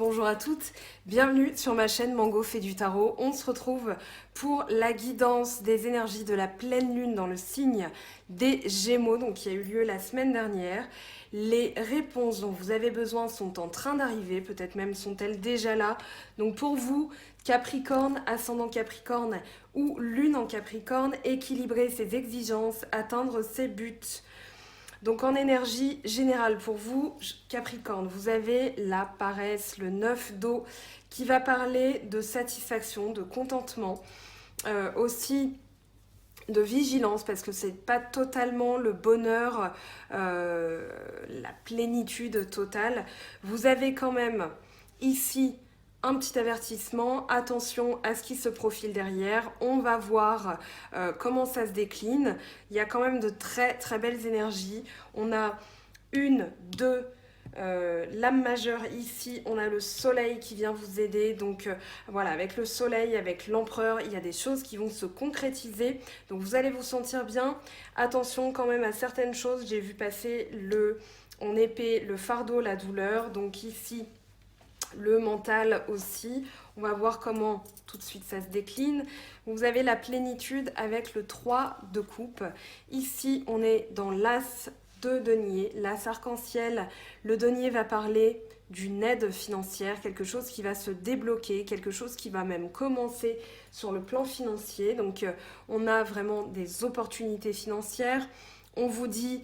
bonjour à toutes, bienvenue sur ma chaîne Mango fait du tarot. On se retrouve pour la guidance des énergies de la pleine lune dans le signe des Gémeaux, donc qui a eu lieu la semaine dernière. Les réponses dont vous avez besoin sont en train d'arriver, peut-être même sont-elles déjà là. Donc pour vous, Capricorne, ascendant Capricorne ou lune en Capricorne, équilibrer ses exigences, atteindre ses buts. Donc en énergie générale pour vous, Capricorne, vous avez la paresse, le 9 d'eau qui va parler de satisfaction, de contentement, aussi de vigilance parce que c'est pas totalement le bonheur, la plénitude totale. Vous avez quand même ici un petit avertissement, attention à ce qui se profile derrière, on va voir comment ça se décline. Il y a quand même de très très belles énergies. On a une, deux, l'âme majeure ici, on a le soleil qui vient vous aider, donc voilà, avec le soleil, avec l'empereur, il y a des choses qui vont se concrétiser, donc vous allez vous sentir bien. Attention quand même à certaines choses, j'ai vu passer en épée le fardeau, la douleur, donc ici le mental aussi. On va voir comment tout de suite ça se décline. Vous avez la plénitude avec le 3 de coupe. Ici, on est dans l'as de denier, l'as arc-en-ciel. Le denier va parler d'une aide financière, quelque chose qui va se débloquer, quelque chose qui va même commencer sur le plan financier. Donc, on a vraiment des opportunités financières. On vous dit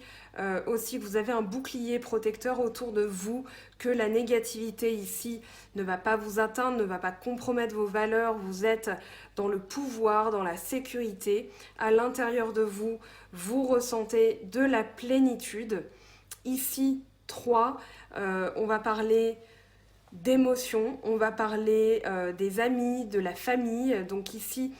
aussi que vous avez un bouclier protecteur autour de vous, que la négativité ici ne va pas vous atteindre, ne va pas compromettre vos valeurs. Vous êtes dans le pouvoir, dans la sécurité. À l'intérieur de vous, vous ressentez de la plénitude. Ici, 3, on va parler d'émotions, on va parler des amis, de la famille. Donc ici,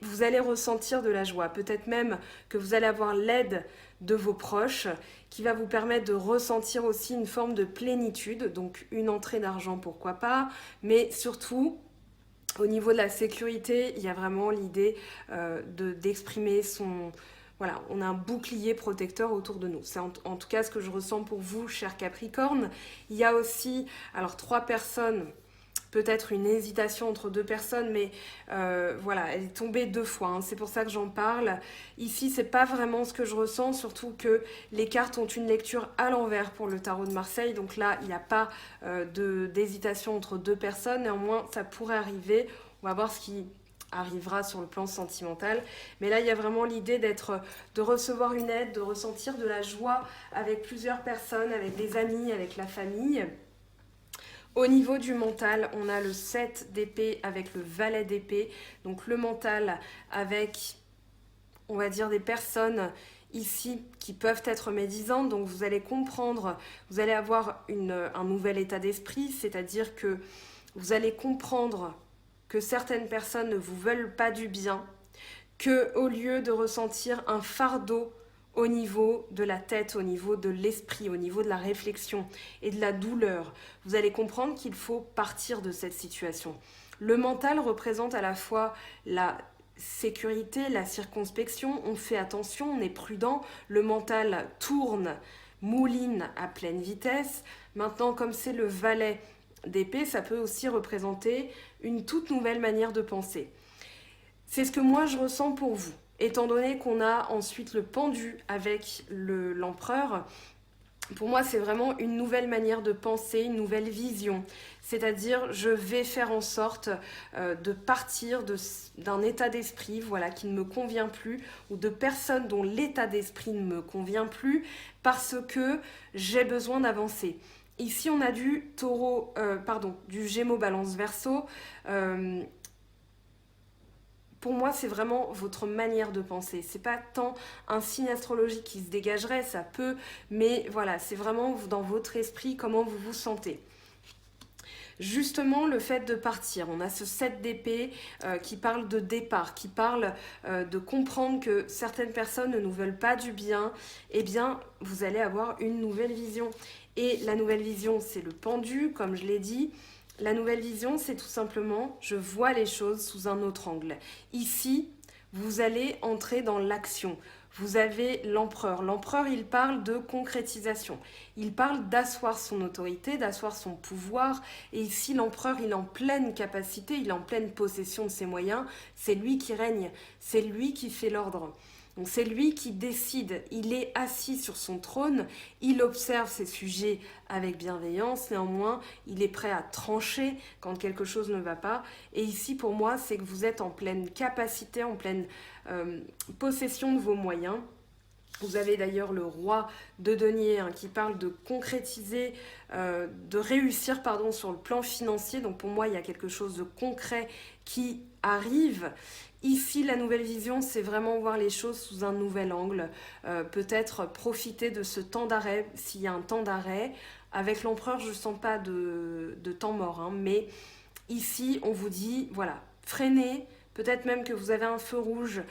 vous allez ressentir de la joie. Peut-être même que vous allez avoir l'aide de vos proches qui va vous permettre de ressentir aussi une forme de plénitude, donc une entrée d'argent pourquoi pas, mais surtout au niveau de la sécurité, il y a vraiment l'idée d'exprimer son... Voilà, on a un bouclier protecteur autour de nous. C'est en tout cas ce que je ressens pour vous, cher Capricorne. Il y a aussi, alors 3 personnes, peut-être une hésitation entre 2 personnes, mais voilà, elle est tombée 2 fois, hein, c'est pour ça que j'en parle. Ici, c'est pas vraiment ce que je ressens, surtout que les cartes ont une lecture à l'envers pour le tarot de Marseille, donc là, il n'y a pas d'hésitation entre 2 personnes, néanmoins, ça pourrait arriver. On va voir ce qui arrivera sur le plan sentimental, mais là il y a vraiment l'idée de recevoir une aide, de ressentir de la joie avec plusieurs personnes, avec des amis, avec la famille. Au niveau du mental, on a le 7 d'épée avec le valet d'épée. Donc le mental avec, on va dire, des personnes ici qui peuvent être médisantes. Donc vous allez comprendre, vous allez avoir un nouvel état d'esprit, c'est-à-dire que vous allez comprendre que certaines personnes ne vous veulent pas du bien, que au lieu de ressentir un fardeau au niveau de la tête, au niveau de l'esprit, au niveau de la réflexion et de la douleur, vous allez comprendre qu'il faut partir de cette situation. Le mental représente à la fois la sécurité, la circonspection, on fait attention, on est prudent, le mental tourne, mouline à pleine vitesse. Maintenant, comme c'est le valet d'épée, ça peut aussi représenter une toute nouvelle manière de penser. C'est ce que moi je ressens pour vous. Étant donné qu'on a ensuite le pendu avec l'empereur, pour moi c'est vraiment une nouvelle manière de penser, une nouvelle vision. C'est-à-dire je vais faire en sorte de partir d'un état d'esprit voilà, qui ne me convient plus, ou de personnes dont l'état d'esprit ne me convient plus, parce que j'ai besoin d'avancer. Ici on a du du Gémeaux Balance Verseau. Pour moi, c'est vraiment votre manière de penser. C'est pas tant un signe astrologique qui se dégagerait, ça peut, mais voilà, c'est vraiment dans votre esprit comment vous vous sentez. Justement, le fait de partir, on a ce 7 d'épée qui parle de départ, qui parle de comprendre que certaines personnes ne nous veulent pas du bien. Eh bien, vous allez avoir une nouvelle vision. Et la nouvelle vision, c'est le pendu, comme je l'ai dit. La nouvelle vision, c'est tout simplement, je vois les choses sous un autre angle. Ici, vous allez entrer dans l'action. vous avez l'empereur. L'empereur, il parle de concrétisation. Il parle d'asseoir son autorité, d'asseoir son pouvoir. Et ici, l'empereur, il est en pleine capacité, il est en pleine possession de ses moyens. C'est lui qui règne, c'est lui qui fait l'ordre. Donc c'est lui qui décide, il est assis sur son trône, il observe ses sujets avec bienveillance, néanmoins il est prêt à trancher quand quelque chose ne va pas. Et ici pour moi c'est que vous êtes en pleine capacité, en pleine possession de vos moyens. Vous avez d'ailleurs le roi de denier qui parle de concrétiser, de réussir sur le plan financier. Donc pour moi, il y a quelque chose de concret qui arrive. Ici, la nouvelle vision, c'est vraiment voir les choses sous un nouvel angle. Peut-être profiter de ce temps d'arrêt, s'il y a un temps d'arrêt. Avec l'empereur, je ne sens pas de temps mort. Mais ici, on vous dit, voilà, freinez. Peut-être même que vous avez un feu rouge,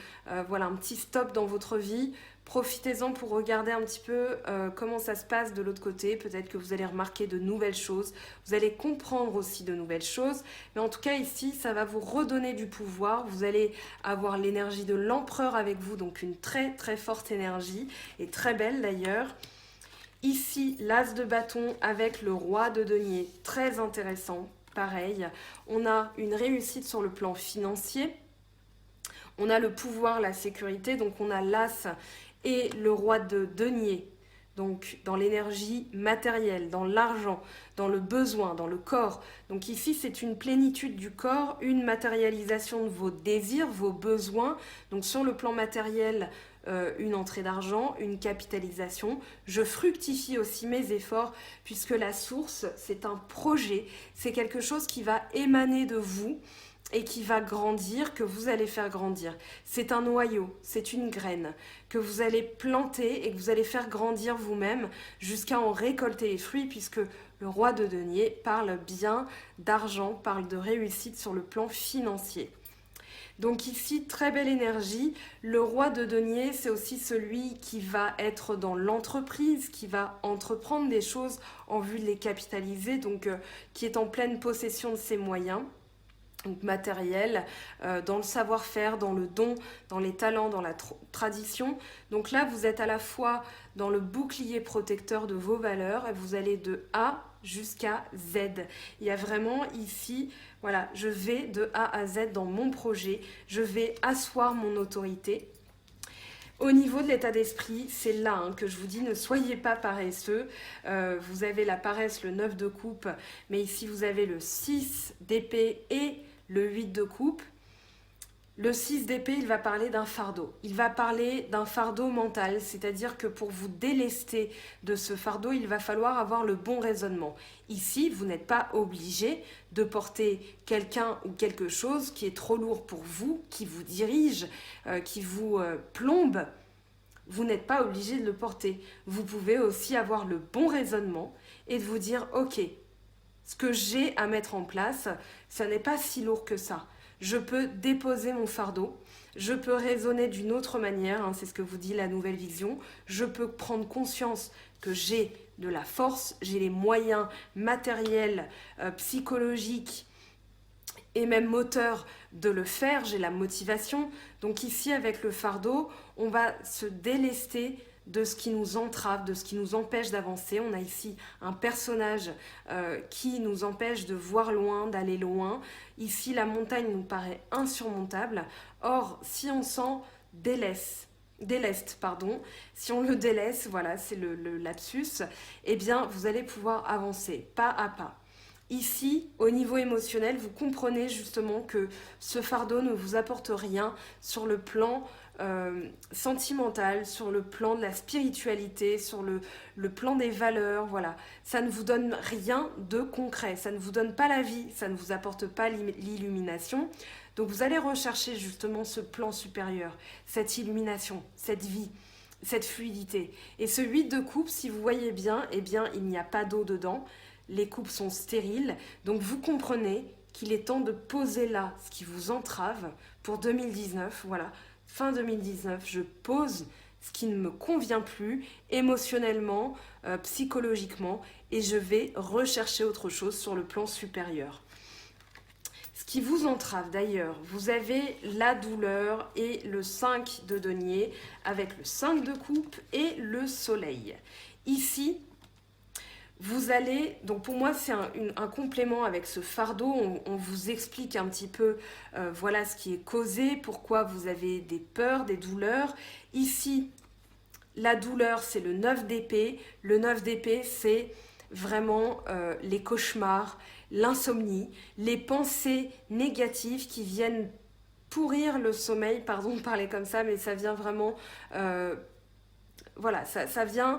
voilà, un petit stop dans votre vie. Profitez-en pour regarder un petit peu comment ça se passe de l'autre côté. Peut-être que vous allez remarquer de nouvelles choses. Vous allez comprendre aussi de nouvelles choses. Mais en tout cas, ici, ça va vous redonner du pouvoir. Vous allez avoir l'énergie de l'empereur avec vous. Donc une très très forte énergie. Et très belle d'ailleurs. Ici, l'as de bâton avec le roi de denier. Très intéressant. Pareil. On a une réussite sur le plan financier. On a le pouvoir, la sécurité. Donc on a l'as et le roi de denier, donc dans l'énergie matérielle, dans l'argent, dans le besoin, dans le corps. Donc ici, c'est une plénitude du corps, une matérialisation de vos désirs, vos besoins. Donc sur le plan matériel, une entrée d'argent, une capitalisation. Je fructifie aussi mes efforts puisque la source, c'est un projet, c'est quelque chose qui va émaner de vous et qui va grandir, que vous allez faire grandir. C'est un noyau, c'est une graine que vous allez planter et que vous allez faire grandir vous-même jusqu'à en récolter les fruits, puisque le roi de denier parle bien d'argent, parle de réussite sur le plan financier. Donc ici, très belle énergie. Le roi de denier, c'est aussi celui qui va être dans l'entreprise, qui va entreprendre des choses en vue de les capitaliser, donc qui est en pleine possession de ses moyens. Donc matériel, dans le savoir-faire, dans le don, dans les talents, dans la tradition. Donc là, vous êtes à la fois dans le bouclier protecteur de vos valeurs et vous allez de A jusqu'à Z. Il y a vraiment ici, voilà, je vais de A à Z dans mon projet, je vais asseoir mon autorité. Au niveau de l'état d'esprit, c'est là que je vous dis, ne soyez pas paresseux. Vous avez la paresse, le 9 de coupe, mais ici vous avez le 6 d'épée et le 8 de coupe. Le 6 d'épée, il va parler d'un fardeau. Il va parler d'un fardeau mental, c'est-à-dire que pour vous délester de ce fardeau, il va falloir avoir le bon raisonnement. Ici, vous n'êtes pas obligé de porter quelqu'un ou quelque chose qui est trop lourd pour vous, qui vous dirige, qui vous plombe. Vous n'êtes pas obligé de le porter. Vous pouvez aussi avoir le bon raisonnement et de vous dire « Ok, ce que j'ai à mettre en place, ça n'est pas si lourd que ça. Je peux déposer mon fardeau, je peux raisonner d'une autre manière, c'est ce que vous dit la nouvelle vision. Je peux prendre conscience que j'ai de la force, j'ai les moyens matériels, psychologiques et même moteurs de le faire, j'ai la motivation. Donc ici, avec le fardeau, on va se délester de ce qui nous entrave, de ce qui nous empêche d'avancer. On a ici un personnage qui nous empêche de voir loin, d'aller loin. Ici, la montagne nous paraît insurmontable. Or, si on s'en déleste, si on le délaisse, voilà, c'est le lapsus, eh bien, vous allez pouvoir avancer pas à pas. Ici, au niveau émotionnel, vous comprenez justement que ce fardeau ne vous apporte rien sur le plan sentimental, sur le plan de la spiritualité, sur le plan des valeurs, voilà. Ça ne vous donne rien de concret, ça ne vous donne pas la vie, ça ne vous apporte pas l'illumination. Donc vous allez rechercher justement ce plan supérieur, cette illumination, cette vie, cette fluidité. Et ce 8 de coupe, si vous voyez bien, eh bien il n'y a pas d'eau dedans, les coupes sont stériles, donc vous comprenez qu'il est temps de poser là ce qui vous entrave pour 2019, voilà. Fin 2019, je pose ce qui ne me convient plus émotionnellement, psychologiquement, et je vais rechercher autre chose sur le plan supérieur. Ce qui vous entrave d'ailleurs. Vous avez la douleur et le 5 de denier avec le 5 de coupe et le soleil. Ici, vous allez, donc pour moi c'est un complément avec ce fardeau, on vous explique un petit peu voilà ce qui est causé, pourquoi vous avez des peurs, des douleurs. Ici, la douleur c'est le 9 d'épée, le 9 d'épée c'est vraiment les cauchemars, l'insomnie, les pensées négatives qui viennent pourrir le sommeil, pardon de parler comme ça, mais ça vient vraiment... voilà, ça vient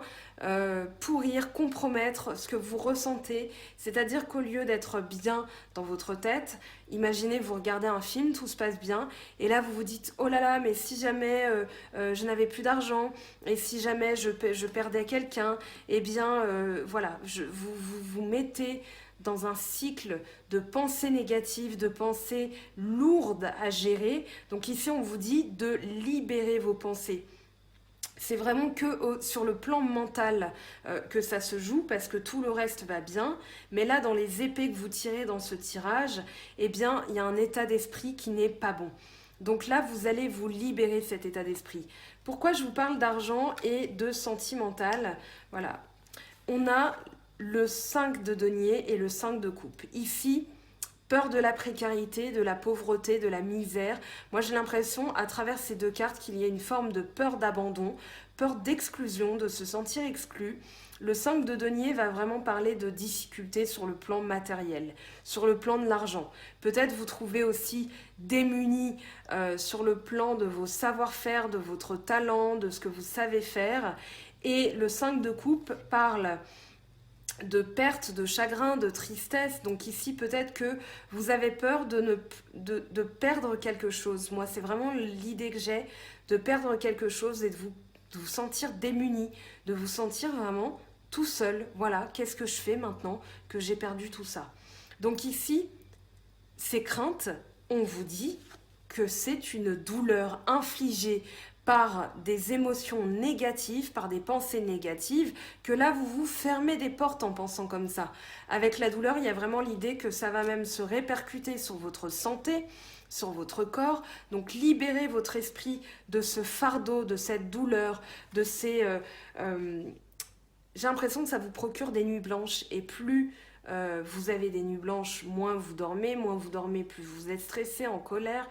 pourrir, compromettre ce que vous ressentez. C'est-à-dire qu'au lieu d'être bien dans votre tête, imaginez, vous regardez un film, tout se passe bien, et là vous vous dites, oh là là, mais si jamais je n'avais plus d'argent, et si jamais je perdais quelqu'un, eh bien voilà, vous mettez dans un cycle de pensées négatives, de pensées lourdes à gérer. Donc ici, on vous dit de libérer vos pensées. C'est vraiment que sur le plan mental que ça se joue parce que tout le reste va bien. Mais là, dans les épées que vous tirez dans ce tirage, eh bien, il y a un état d'esprit qui n'est pas bon. Donc là, vous allez vous libérer de cet état d'esprit. Pourquoi je vous parle d'argent et de sentimental? Voilà. On a le 5 de denier et le 5 de coupe. Ici, peur de la précarité, de la pauvreté, de la misère. Moi, j'ai l'impression, à travers ces deux cartes, qu'il y a une forme de peur d'abandon, peur d'exclusion, de se sentir exclu. Le 5 de denier va vraiment parler de difficultés sur le plan matériel, sur le plan de l'argent. Peut-être vous trouvez aussi démunis sur le plan de vos savoir-faire, de votre talent, de ce que vous savez faire. Et le 5 de coupe parle de perte, de chagrin, de tristesse. Donc ici, peut-être que vous avez peur de perdre quelque chose. Moi, c'est vraiment l'idée que j'ai, de perdre quelque chose et de vous sentir démuni, de vous sentir vraiment tout seul. Voilà, qu'est-ce que je fais maintenant que j'ai perdu tout ça? Donc ici, ces craintes, on vous dit que c'est une douleur infligée par des émotions négatives, par des pensées négatives, que là vous vous fermez des portes en pensant comme ça. Avec la douleur, il y a vraiment l'idée que ça va même se répercuter sur votre santé, sur votre corps. Donc libérez votre esprit de ce fardeau, de cette douleur, de ces... j'ai l'impression que ça vous procure des nuits blanches et plus vous avez des nuits blanches, moins vous dormez, plus vous êtes stressé, en colère,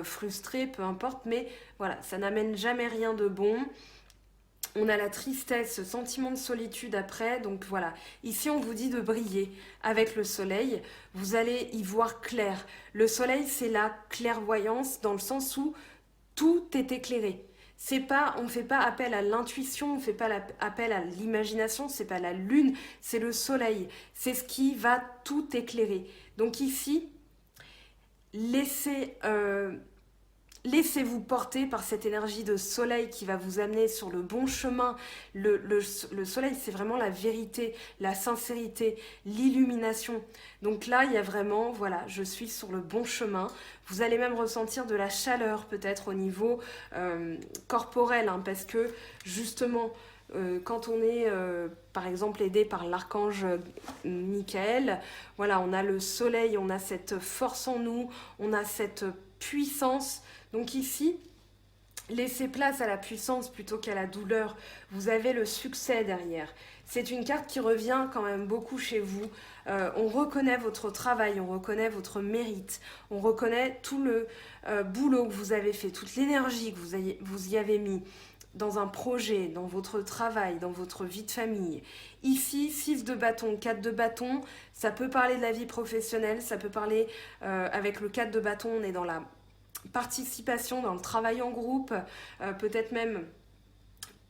frustré, peu importe, mais voilà, ça n'amène jamais rien de bon. On a la tristesse, ce sentiment de solitude après, donc voilà. Ici, on vous dit de briller avec le soleil, vous allez y voir clair. Le soleil, c'est la clairvoyance dans le sens où tout est éclairé. C'est pas, on ne fait pas appel à l'intuition, on ne fait pas appel à l'imagination, c'est pas la lune, c'est le soleil. C'est ce qui va tout éclairer. Donc ici, laissez-vous porter par cette énergie de soleil qui va vous amener sur le bon chemin. Le soleil, c'est vraiment la vérité, la sincérité, l'illumination. Donc là, il y a vraiment, voilà, je suis sur le bon chemin. Vous allez même ressentir de la chaleur peut-être au niveau corporel, hein, parce que justement, quand on est par exemple aidé par l'archange Michael, voilà, on a le soleil, on a cette force en nous, on a cette puissance. Donc ici, laissez place à la puissance plutôt qu'à la douleur. Vous avez le succès derrière. C'est une carte qui revient quand même beaucoup chez vous. On reconnaît votre travail, on reconnaît votre mérite, on reconnaît tout le boulot que vous avez fait, toute l'énergie que vous y avez mis dans un projet, dans votre travail, dans votre vie de famille. Ici, 6 de bâton, 4 de bâton, ça peut parler de la vie professionnelle, ça peut parler, avec le 4 de bâton, on est dans la participation, dans le travail en groupe, peut-être même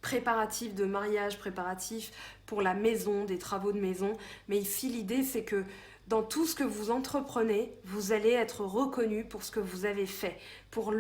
préparatif de mariage, préparatif pour la maison, des travaux de maison. Mais ici, l'idée, c'est que dans tout ce que vous entreprenez, vous allez être reconnu pour ce que vous avez fait, pour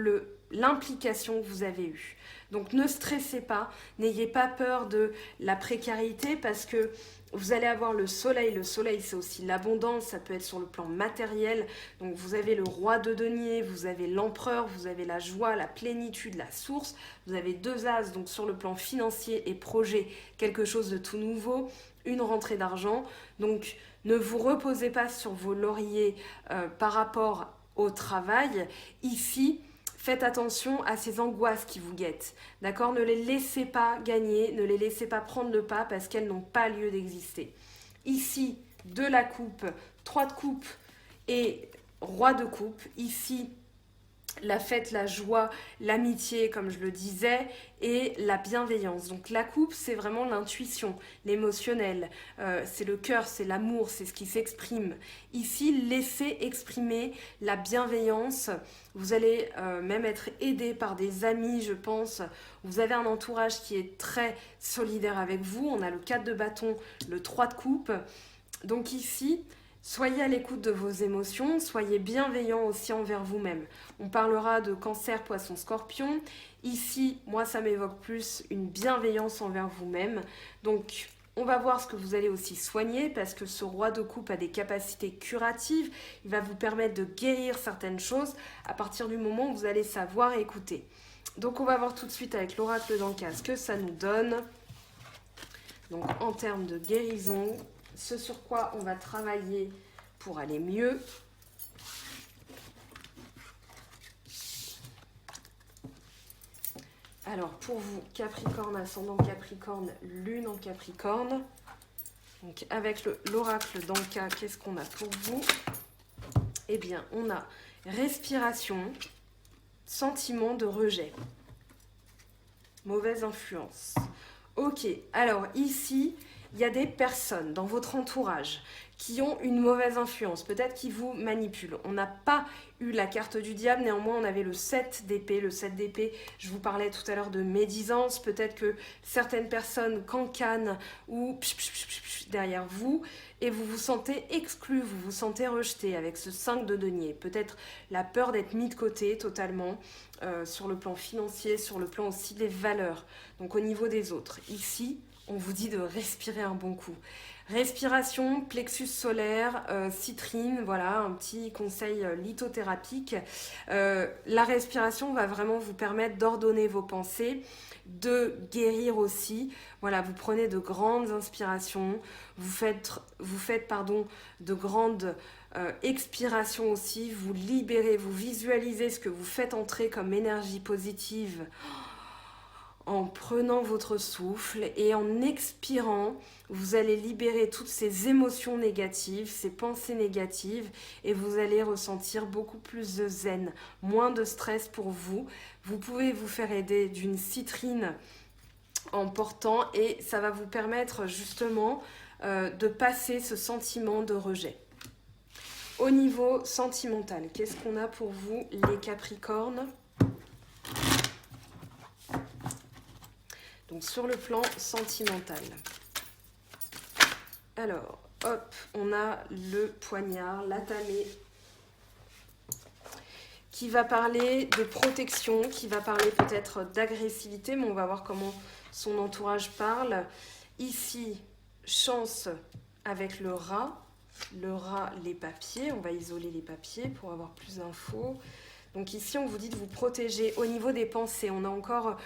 l'implication que vous avez eue. Donc ne stressez pas, n'ayez pas peur de la précarité parce que vous allez avoir le soleil. Le soleil, c'est aussi l'abondance, ça peut être sur le plan matériel. Donc vous avez le roi de denier, vous avez l'empereur, vous avez la joie, la plénitude, la source. Vous avez 2 as, donc sur le plan financier et projet, quelque chose de tout nouveau, une rentrée d'argent. Donc ne vous reposez pas sur vos lauriers par rapport au travail, ici, faites attention à ces angoisses qui vous guettent, d'accord? Ne les laissez pas gagner, ne les laissez pas prendre le pas parce qu'elles n'ont pas lieu d'exister. Ici, de la coupe, 3 de coupe et roi de coupe. Ici, la fête, la joie, l'amitié, comme je le disais, et la bienveillance. Donc la coupe, c'est vraiment l'intuition, l'émotionnel, c'est le cœur, c'est l'amour, c'est ce qui s'exprime. Ici, laissez exprimer la bienveillance. Vous allez même être aidé par des amis, je pense. Vous avez un entourage qui est très solidaire avec vous. On a le 4 de bâton, le 3 de coupe. Donc ici, soyez à l'écoute de vos émotions, soyez bienveillant aussi envers vous-même. On parlera de cancer, poisson, scorpion. Ici, moi, ça m'évoque plus une bienveillance envers vous-même. Donc, on va voir ce que vous allez aussi soigner parce que ce roi de coupe a des capacités curatives. Il va vous permettre de guérir certaines choses à partir du moment où vous allez savoir écouter. Donc, on va voir tout de suite avec l'oracle d'Anka ce que ça nous donne. Donc, en termes de guérison, ce sur quoi on va travailler pour aller mieux. Alors, pour vous, Capricorne, ascendant Capricorne, lune en Capricorne. Donc, avec l'oracle d'Anka, qu'est-ce qu'on a pour vous? Eh bien, on a respiration, sentiment de rejet, mauvaise influence. Ok, alors ici, il y a des personnes dans votre entourage qui ont une mauvaise influence, peut-être qui vous manipulent. On n'a pas eu la carte du diable, néanmoins on avait le 7 d'épée. Le 7 d'épée, je vous parlais tout à l'heure de médisance, peut-être que certaines personnes cancanent ou derrière vous et vous vous sentez exclu, vous vous sentez rejeté avec ce 5 de denier. Peut-être la peur d'être mis de côté totalement sur le plan financier, sur le plan aussi des valeurs, donc au niveau des autres. Ici, on vous dit de respirer un bon coup. Respiration, plexus solaire, citrine, voilà, un petit conseil lithothérapique. La respiration va vraiment vous permettre d'ordonner vos pensées, de guérir aussi. Voilà, vous prenez de grandes inspirations, vous faites de grandes expirations aussi, vous libérez, vous visualisez ce que vous faites entrer comme énergie positive en prenant votre souffle et en expirant, vous allez libérer toutes ces émotions négatives, ces pensées négatives et vous allez ressentir beaucoup plus de zen, moins de stress pour vous. Vous pouvez vous faire aider d'une citrine en portant et ça va vous permettre justement de passer ce sentiment de rejet. Au niveau sentimental, qu'est-ce qu'on a pour vous les Capricornes ? Donc sur le plan sentimental. Alors, hop, on a le poignard, la tamée, qui va parler de protection, qui va parler peut-être d'agressivité, mais on va voir comment son entourage parle. Ici, chance avec le rat, les papiers, on va isoler les papiers pour avoir plus d'infos. Donc ici, on vous dit de vous protéger. Au niveau des pensées, on a encore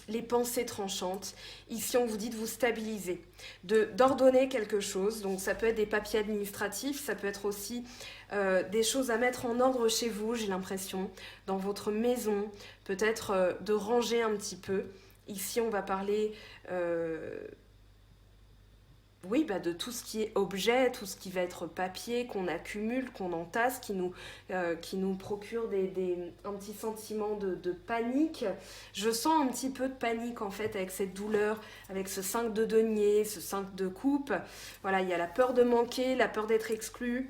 les pensées tranchantes. Ici, on vous dit de vous stabiliser, d'ordonner quelque chose. Donc ça peut être des papiers administratifs, ça peut être aussi des choses à mettre en ordre chez vous, j'ai l'impression, dans votre maison, peut-être de ranger un petit peu. Ici, on va parler de tout ce qui est objet, tout ce qui va être papier, qu'on accumule, qu'on entasse, qui nous procure un petit sentiment de panique. Je sens un petit peu de panique en fait avec cette douleur, avec ce 5 de denier, ce 5 de coupe. Voilà, il y a la peur de manquer, la peur d'être exclu,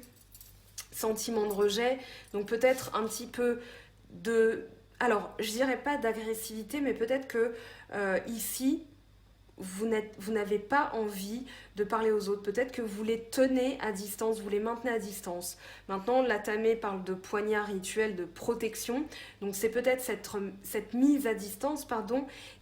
sentiment de rejet. Donc peut-être un petit peu alors je dirais pas d'agressivité, mais peut-être que ici, vous n'avez pas envie de parler aux autres. Peut-être que vous les tenez à distance, vous les maintenez à distance. Maintenant, la tamée parle de poignard rituel de protection. Donc, c'est peut-être cette mise à distance,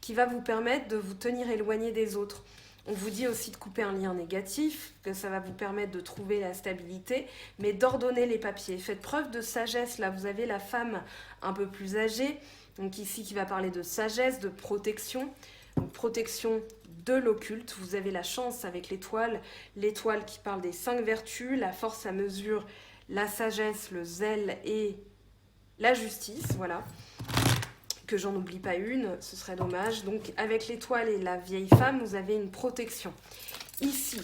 qui va vous permettre de vous tenir éloigné des autres. On vous dit aussi de couper un lien négatif, que ça va vous permettre de trouver la stabilité, mais d'ordonner les papiers. Faites preuve de sagesse. Là, vous avez la femme un peu plus âgée, donc ici qui va parler de sagesse, de protection. Donc, protection de l'occulte, vous avez la chance avec l'étoile qui parle des 5 vertus, la force à mesure la sagesse, le zèle et la justice, voilà. Que j'en oublie pas une, ce serait dommage. Donc avec l'étoile et la vieille femme, vous avez une protection. Ici,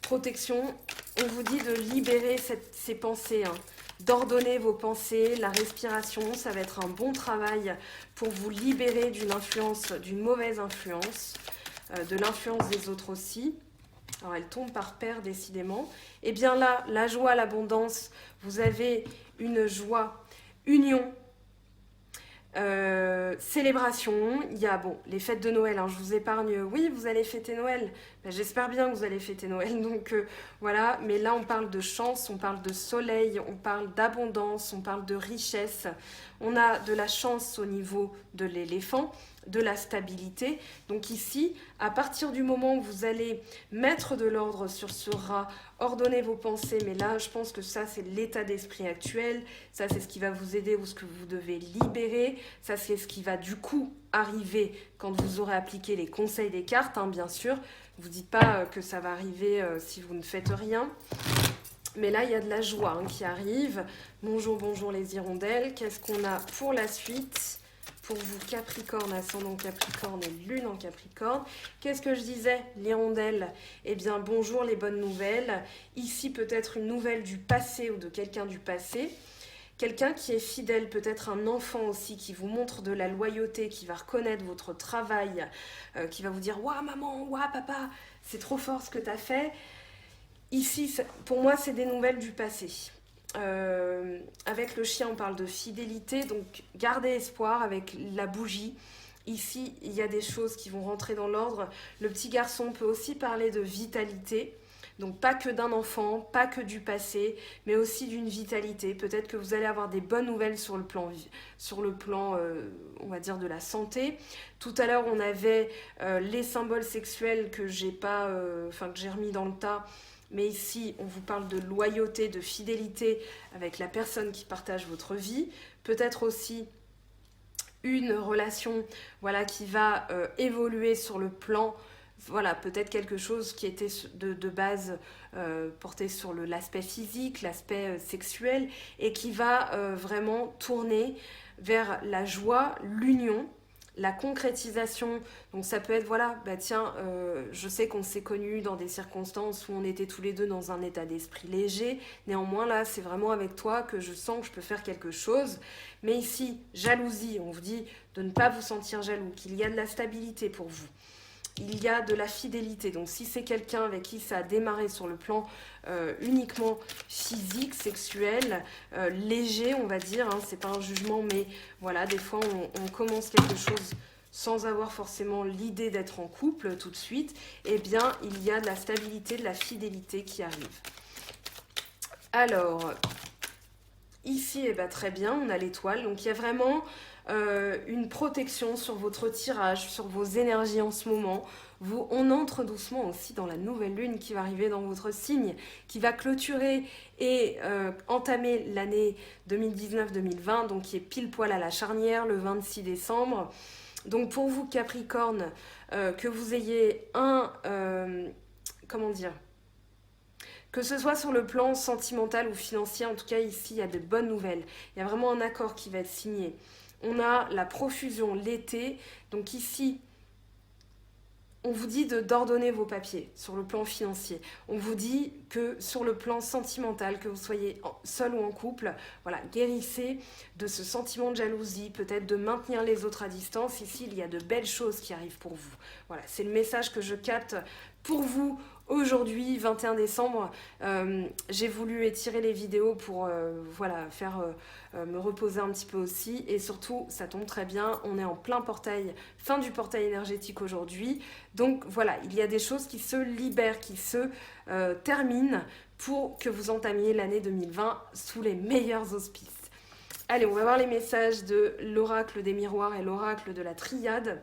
protection, on vous dit de libérer ces pensées, hein, d'ordonner vos pensées, la respiration, ça va être un bon travail pour vous libérer d'une influence, d'une mauvaise influence, de l'influence des autres aussi. Alors elle tombe par paire décidément. Et bien là, la joie, l'abondance, vous avez une joie, union, célébration. Il y a les fêtes de Noël, hein, je vous épargne. Oui, vous allez fêter Noël. Ben, j'espère bien que vous allez fêter Noël. Donc voilà, mais là on parle de chance, on parle de soleil, on parle d'abondance, on parle de richesse. On a de la chance au niveau de l'éléphant, de la stabilité. Donc ici, à partir du moment où vous allez mettre de l'ordre sur ce rat, ordonner vos pensées, mais là je pense que ça c'est l'état d'esprit actuel, ça c'est ce qui va vous aider ou ce que vous devez libérer, ça c'est ce qui va du coup arriver quand vous aurez appliqué les conseils des cartes, hein, bien sûr. Vous ne dites pas que ça va arriver si vous ne faites rien. Mais là, il y a de la joie, hein, qui arrive. Bonjour, bonjour les hirondelles. Qu'est-ce qu'on a pour la suite ? Pour vous, Capricorne, ascendant Capricorne et lune en Capricorne. Qu'est-ce que je disais, l'hirondelle? Eh bien, bonjour les bonnes nouvelles. Ici, peut-être une nouvelle du passé ou de quelqu'un du passé. Quelqu'un qui est fidèle, peut-être un enfant aussi, qui vous montre de la loyauté, qui va reconnaître votre travail, qui va vous dire « Ouah, maman, ouah, papa, c'est trop fort ce que tu as fait ». Ici, pour moi, c'est des nouvelles du passé. Avec le chien, on parle de fidélité, donc gardez espoir avec la bougie. Ici, il y a des choses qui vont rentrer dans l'ordre. Le petit garçon peut aussi parler de vitalité. Donc pas que d'un enfant, pas que du passé, mais aussi d'une vitalité. Peut-être que vous allez avoir des bonnes nouvelles sur le plan on va dire, de la santé. Tout à l'heure, on avait les symboles sexuels que j'ai remis dans le tas. Mais ici, on vous parle de loyauté, de fidélité avec la personne qui partage votre vie. Peut-être aussi une relation, voilà, qui va évoluer sur le plan, voilà, peut-être quelque chose qui était de base porté sur l'aspect physique, l'aspect sexuel, et qui va vraiment tourner vers la joie, l'union, la concrétisation. Donc ça peut être, voilà, je sais qu'on s'est connus dans des circonstances où on était tous les deux dans un état d'esprit léger. Néanmoins, là, c'est vraiment avec toi que je sens que je peux faire quelque chose. Mais ici, jalousie, on vous dit de ne pas vous sentir jaloux, qu'il y a de la stabilité pour vous. Il y a de la fidélité. Donc si c'est quelqu'un avec qui ça a démarré sur le plan uniquement physique, sexuel, léger, on va dire, hein, c'est pas un jugement, mais voilà, des fois on commence quelque chose sans avoir forcément l'idée d'être en couple tout de suite, eh bien il y a de la stabilité, de la fidélité qui arrive. Alors, ici, très bien, on a l'étoile, donc il y a vraiment une protection sur votre tirage, sur vos énergies en ce moment. On entre doucement aussi dans la nouvelle lune qui va arriver dans votre signe, qui va clôturer et entamer l'année 2019-2020, donc qui est pile poil à la charnière, le 26 décembre. Donc pour vous, Capricorne, que vous ayez que ce soit sur le plan sentimental ou financier, en tout cas ici, il y a de bonnes nouvelles. Il y a vraiment un accord qui va être signé. On a la profusion, l'été. Donc ici, on vous dit d'ordonner vos papiers sur le plan financier. On vous dit que sur le plan sentimental, que vous soyez seul ou en couple, voilà, guérissez de ce sentiment de jalousie, peut-être de maintenir les autres à distance. Ici, il y a de belles choses qui arrivent pour vous. Voilà, c'est le message que je capte pour vous aujourd'hui, 21 décembre. J'ai voulu étirer les vidéos pour me reposer un petit peu aussi. Et surtout, ça tombe très bien, on est en plein portail, fin du portail énergétique aujourd'hui. Donc voilà, il y a des choses qui se libèrent, qui se terminent pour que vous entamiez l'année 2020 sous les meilleurs auspices. Allez, on va voir les messages de l'oracle des miroirs et l'oracle de la triade.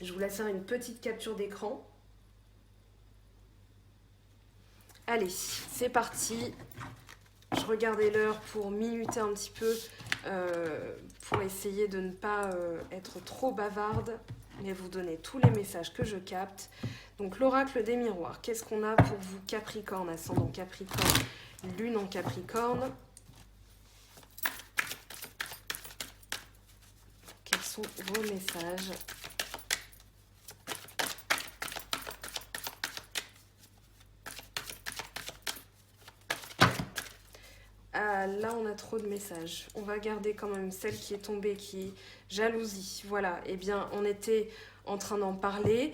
Je vous laisse faire une petite capture d'écran. Allez, c'est parti. Je regardais l'heure pour minuter un petit peu, pour essayer de ne pas être trop bavarde, mais vous donner tous les messages que je capte. Donc l'oracle des miroirs, qu'est-ce qu'on a pour vous, Capricorne, ascendant Capricorne? Lune en Capricorne. Quels sont vos messages? Ah, là, on a trop de messages. On va garder quand même celle qui est tombée, qui est jalousie. Voilà, eh bien, on était en train d'en parler.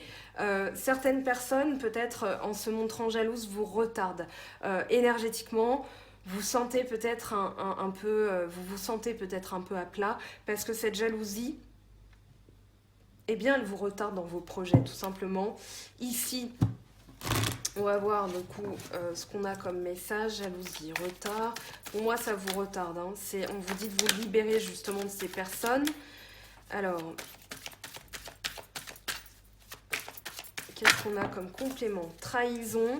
Certaines personnes, peut-être, en se montrant jalouses, vous retardent énergétiquement. Vous sentez peut-être un peu, vous vous sentez peut-être un peu à plat, parce que cette jalousie, eh bien, elle vous retarde dans vos projets, tout simplement. Ici, on va voir du coup ce qu'on a comme message, jalousie, retard. Pour moi, ça vous retarde. Hein. On vous dit de vous libérer justement de ces personnes. Alors, qu'est-ce qu'on a comme complément? Trahison,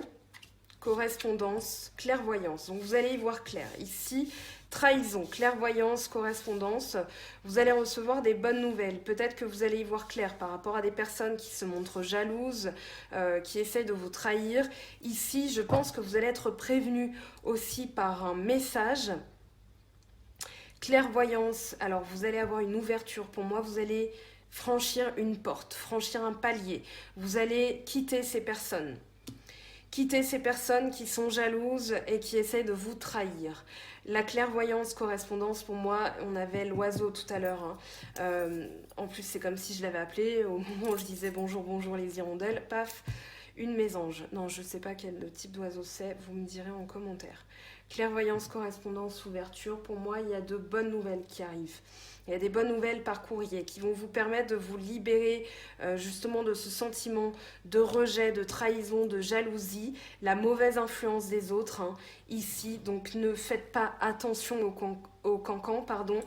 correspondance, clairvoyance. Donc, vous allez y voir clair. Ici, trahison, clairvoyance, correspondance. Vous allez recevoir des bonnes nouvelles. Peut-être que vous allez y voir clair par rapport à des personnes qui se montrent jalouses, qui essayent de vous trahir. Ici, je pense que vous allez être prévenu aussi par un message. Clairvoyance, alors vous allez avoir une ouverture. Pour moi, vous allez franchir une porte, franchir un palier. Vous allez quitter ces personnes. Quitter ces personnes qui sont jalouses et qui essayent de vous trahir. La clairvoyance, correspondance, pour moi, on avait l'oiseau tout à l'heure. Hein. En plus, c'est comme si je l'avais appelé. Au moment où je disais bonjour, bonjour les hirondelles, paf, une mésange. Non, je ne sais pas quel type d'oiseau c'est, vous me direz en commentaire. Clairvoyance, correspondance, ouverture, pour moi, il y a de bonnes nouvelles qui arrivent. Il y a des bonnes nouvelles par courrier qui vont vous permettre de vous libérer justement de ce sentiment de rejet, de trahison, de jalousie, la mauvaise influence des autres. Hein, ici, donc ne faites pas attention au cancan, pardon.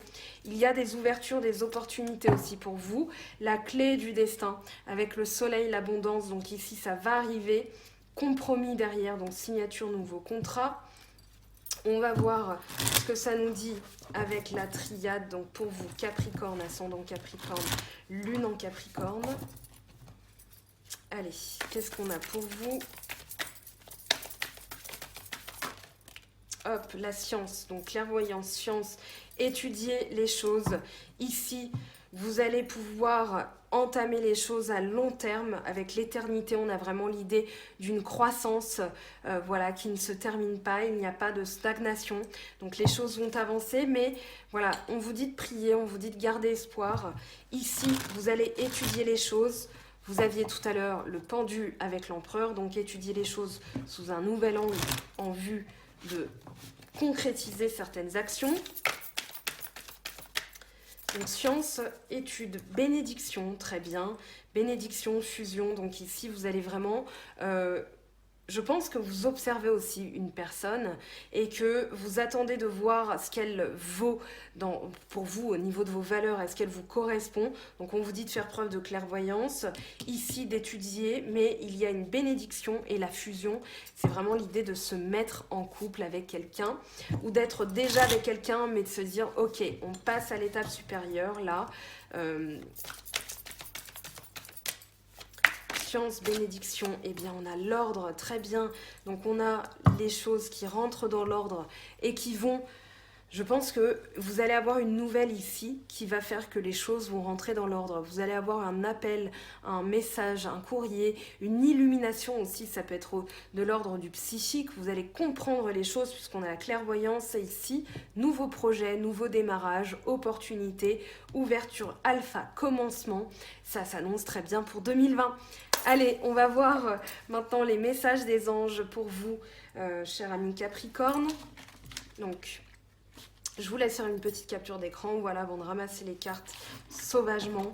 Il y a des ouvertures, des opportunités aussi pour vous. La clé du destin avec le soleil, l'abondance, donc ici ça va arriver. Compromis derrière, donc signature, nouveau contrat. On va voir ce que ça nous dit avec la triade. Donc pour vous, Capricorne, ascendant Capricorne, Lune en Capricorne. Allez, qu'est-ce qu'on a pour vous? Hop, la science, donc clairvoyance, science, étudier les choses. Ici, vous allez pouvoir entamer les choses à long terme. Avec l'éternité, on a vraiment l'idée d'une croissance voilà, qui ne se termine pas. Il n'y a pas de stagnation. Donc les choses vont avancer, mais voilà, on vous dit de prier, on vous dit de garder espoir. Ici, vous allez étudier les choses. Vous aviez tout à l'heure le pendu avec l'empereur, donc étudier les choses sous un nouvel angle en vue de concrétiser certaines actions. Donc science, études, bénédiction, très bien. Bénédiction, fusion, donc ici vous allez vraiment... je pense que vous observez aussi une personne et que vous attendez de voir ce qu'elle vaut pour vous au niveau de vos valeurs, est-ce qu'elle vous correspond. Donc on vous dit de faire preuve de clairvoyance, ici d'étudier, mais il y a une bénédiction et la fusion, c'est vraiment l'idée de se mettre en couple avec quelqu'un ou d'être déjà avec quelqu'un, mais de se dire ok, on passe à l'étape supérieure là. Science, bénédiction, eh bien on a l'ordre, très bien. Donc on a les choses qui rentrent dans l'ordre et qui vont... Je pense que vous allez avoir une nouvelle ici qui va faire que les choses vont rentrer dans l'ordre. Vous allez avoir un appel, un message, un courrier, une illumination aussi. Ça peut être de l'ordre du psychique. Vous allez comprendre les choses puisqu'on a la clairvoyance ici. Nouveau projet, nouveau démarrage, opportunité, ouverture alpha, commencement. Ça s'annonce très bien pour 2020. Allez, on va voir maintenant les messages des anges pour vous, chers amis Capricorne. Donc... je vous laisse faire une petite capture d'écran, voilà, avant de ramasser les cartes sauvagement.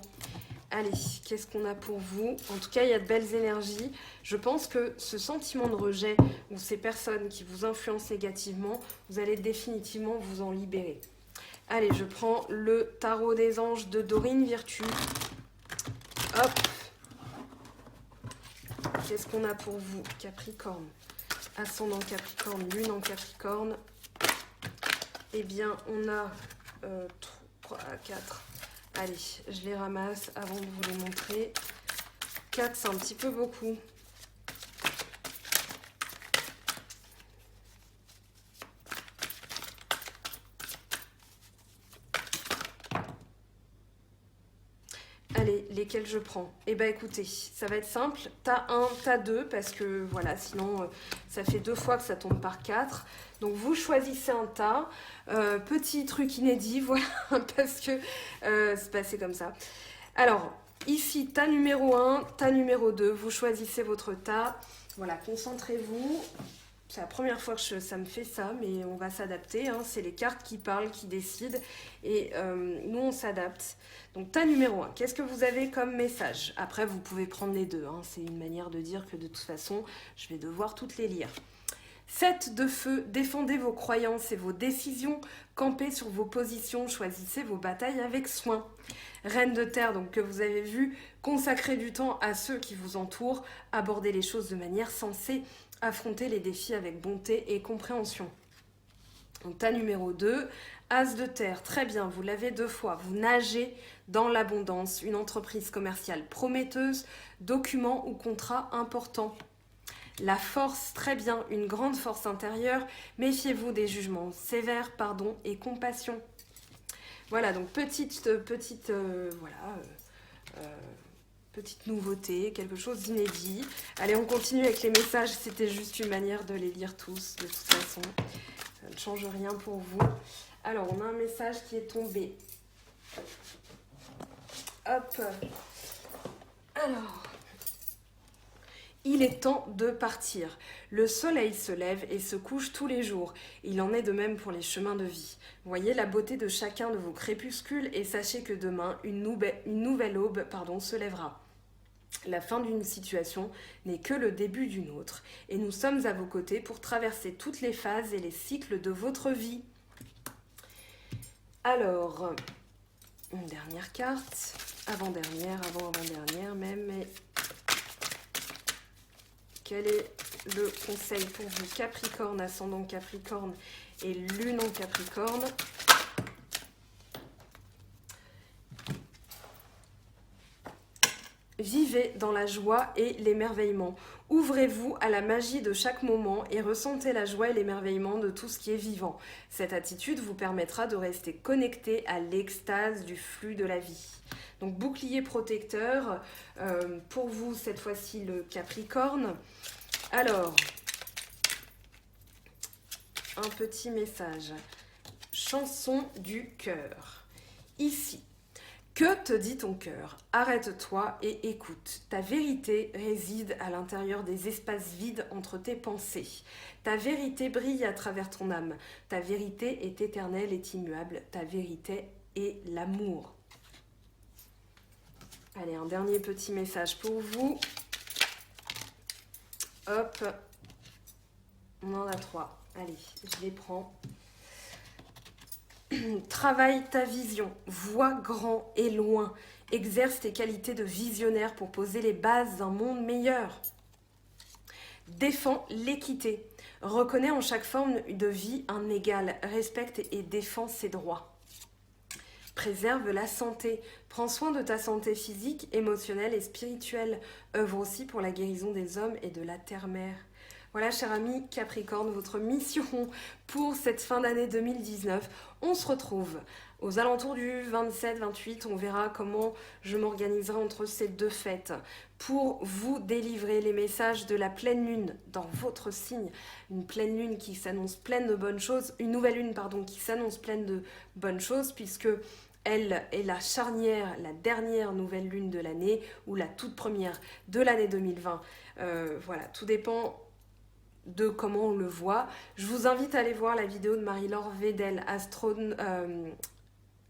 Allez, qu'est-ce qu'on a pour vous? En tout cas, il y a de belles énergies. Je pense que ce sentiment de rejet ou ces personnes qui vous influencent négativement, vous allez définitivement vous en libérer. Allez, je prends le tarot des anges de Dorine Virtue. Hop. Qu'est-ce qu'on a pour vous, Capricorne? Ascendant Capricorne, Lune en Capricorne. Eh bien, on a 3, 4. Allez, je les ramasse avant de vous les montrer. 4, c'est un petit peu beaucoup. allez, lesquels je prends? Eh ben écoutez, ça va être simple. Tas 1, tas 2, parce que voilà, sinon ça fait 2 fois que ça tombe par 4. Donc vous choisissez un tas. Petit truc inédit, voilà, parce que c'est passé comme ça. Alors, ici, tas numéro 1, tas numéro 2. Vous choisissez votre tas. Voilà, concentrez-vous. C'est la première fois que ça me fait ça, mais on va s'adapter. Hein. C'est les cartes qui parlent, qui décident. Et nous, on s'adapte. Donc, tas numéro 1, qu'est-ce que vous avez comme message? Après, vous pouvez prendre les deux. Hein. C'est une manière de dire que de toute façon, je vais devoir toutes les lire. 7 de feu, défendez vos croyances et vos décisions. Campez sur vos positions, choisissez vos batailles avec soin. Reine de terre, donc que vous avez vu, consacrez du temps à ceux qui vous entourent. Abordez les choses de manière sensée. Affronter les défis avec bonté et compréhension. Donc, tas numéro 2, as de terre, très bien, vous l'avez 2 fois. Vous nagez dans l'abondance, une entreprise commerciale prometteuse, documents ou contrats importants. La force, très bien, une grande force intérieure, méfiez-vous des jugements sévères, pardon et compassion. Voilà, donc petite nouveauté, quelque chose d'inédit. Allez, on continue avec les messages. C'était juste une manière de les lire tous, de toute façon. Ça ne change rien pour vous. Alors, on a un message qui est tombé. Hop. Alors, il est temps de partir. Le soleil se lève et se couche tous les jours. Il en est de même pour les chemins de vie. Voyez la beauté de chacun de vos crépuscules et sachez que demain, une nouvelle aube se lèvera. La fin d'une situation n'est que le début d'une autre, et nous sommes à vos côtés pour traverser toutes les phases et les cycles de votre vie. Alors, une dernière carte, avant-dernière même, mais quel est le conseil pour vous, Capricorne, ascendant Capricorne et lune en Capricorne? Vivez dans la joie et l'émerveillement. Ouvrez-vous à la magie de chaque moment et ressentez la joie et l'émerveillement de tout ce qui est vivant. Cette attitude vous permettra de rester connecté à l'extase du flux de la vie. Donc bouclier protecteur, pour vous cette fois-ci le Capricorne. Alors, un petit message. Chanson du cœur. Ici. Que te dit ton cœur? Arrête-toi et écoute. Ta vérité réside à l'intérieur des espaces vides entre tes pensées. Ta vérité brille à travers ton âme. Ta vérité est éternelle et immuable. Ta vérité est l'amour. Allez, un dernier petit message pour vous. Hop. On en a 3. Allez, je les prends. Travaille ta vision, vois grand et loin, exerce tes qualités de visionnaire pour poser les bases d'un monde meilleur. Défends l'équité, reconnais en chaque forme de vie un égal, respecte et défends ses droits. Préserve la santé, prends soin de ta santé physique, émotionnelle et spirituelle, œuvre aussi pour la guérison des hommes et de la terre-mère. Voilà, cher ami Capricorne, votre mission pour cette fin d'année 2019. On se retrouve aux alentours du 27-28. On verra comment je m'organiserai entre ces deux fêtes pour vous délivrer les messages de la pleine lune dans votre signe. Une pleine lune qui s'annonce pleine de bonnes choses. Une nouvelle lune, qui s'annonce pleine de bonnes choses puisque elle est la charnière, la dernière nouvelle lune de l'année ou la toute première de l'année 2020. Voilà, tout dépend de comment on le voit. Je vous invite à aller voir la vidéo de Marie-Laure Vedel,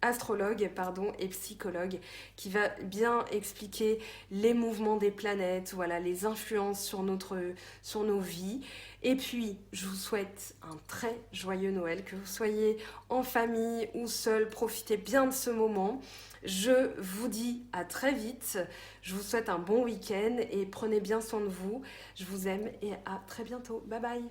astrologue et psychologue, qui va bien expliquer les mouvements des planètes, voilà, les influences sur nos vies. Et puis, je vous souhaite un très joyeux Noël, que vous soyez en famille ou seul, profitez bien de ce moment. Je vous dis à très vite, je vous souhaite un bon week-end et prenez bien soin de vous. Je vous aime et à très bientôt. Bye bye.